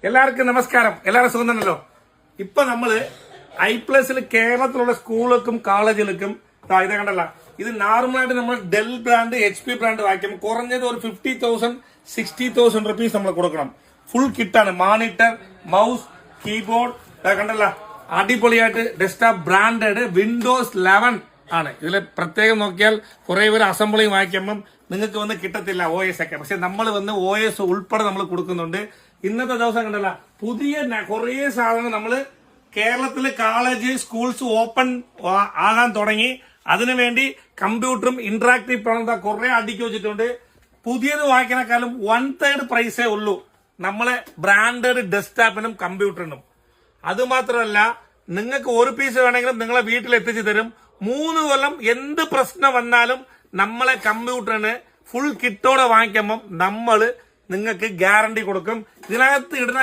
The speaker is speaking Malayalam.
എല്ലാവർക്കും നമസ്കാരം. എല്ലാവരും സുഖം തന്നെയല്ലോ. ഇപ്പൊ നമ്മള് ഐപ്ലസിൽ കേരളത്തിലുള്ള സ്കൂളുകൾക്കും കോളേജുകൾക്കും ഇത് കണ്ടല്ല, ഇത് നോർമലായിട്ട് നമ്മൾ ഡെൽ ബ്രാൻഡ് HP ബ്രാൻഡ് വാങ്ങിക്കുമ്പോൾ കുറഞ്ഞത് ഒരു 50,000 60,000 റുപ്പീസ് നമ്മൾ കൊടുക്കണം. ഫുൾ കിറ്റാണ്. മോണിറ്റർ, മൗസ്, കീബോർഡ് കണ്ടല്ല, അടിപൊളിയായിട്ട് ഡെസ്ക്ടോപ്പ് ബ്രാൻഡഡ് വിൻഡോസ് 11 ആണ്. ഇതിൽ പ്രത്യേകം നോക്കിയാൽ കുറെ പേര് അസംബ്ലി വാങ്ങിക്കുമ്പം നിങ്ങൾക്ക് വന്ന് കിട്ടത്തില്ല OS ഒക്കെ. പക്ഷെ നമ്മൾ വന്ന് OS ഉൾപ്പെടെ നമ്മൾ കൊടുക്കുന്നുണ്ട്. ഇന്നത്തെ ദിവസം കണ്ടല്ല, പുതിയ കുറേ സാധനങ്ങൾ നമ്മള് കേരളത്തിലെ കോളേജ് സ്കൂൾസ് ഓപ്പൺ ആകാൻ തുടങ്ങി. അതിനുവേണ്ടി കമ്പ്യൂട്ടറും ഇന്ററാക്റ്റീവ് പ്രോഗ്രാം കുറെ അടുക്കി വെച്ചിട്ടുണ്ട്. പുതിയത് വാങ്ങിക്കണേക്കാളും 1/3 പ്രൈസേ ഉള്ളൂ നമ്മളെ ബ്രാൻഡഡ് ഡെസ്ക്ടോപ്പിനും കമ്പ്യൂട്ടറിനും. അതുമാത്രമല്ല, നിങ്ങൾക്ക് ഒരു പീസ് വേണമെങ്കിലും നിങ്ങളെ വീട്ടിൽ എത്തിച്ചു തരും. 3 കൊല്ലം എന്ത് പ്രശ്നം വന്നാലും നമ്മളെ കമ്പ്യൂട്ടറിന് ഫുൾ കിറ്റോടെ വാങ്ങിക്കുമ്പോൾ നമ്മള് നിങ്ങൾക്ക് ഗ്യാരണ്ടി കൊടുക്കും. ഇതിനകത്ത് ഇടുന്ന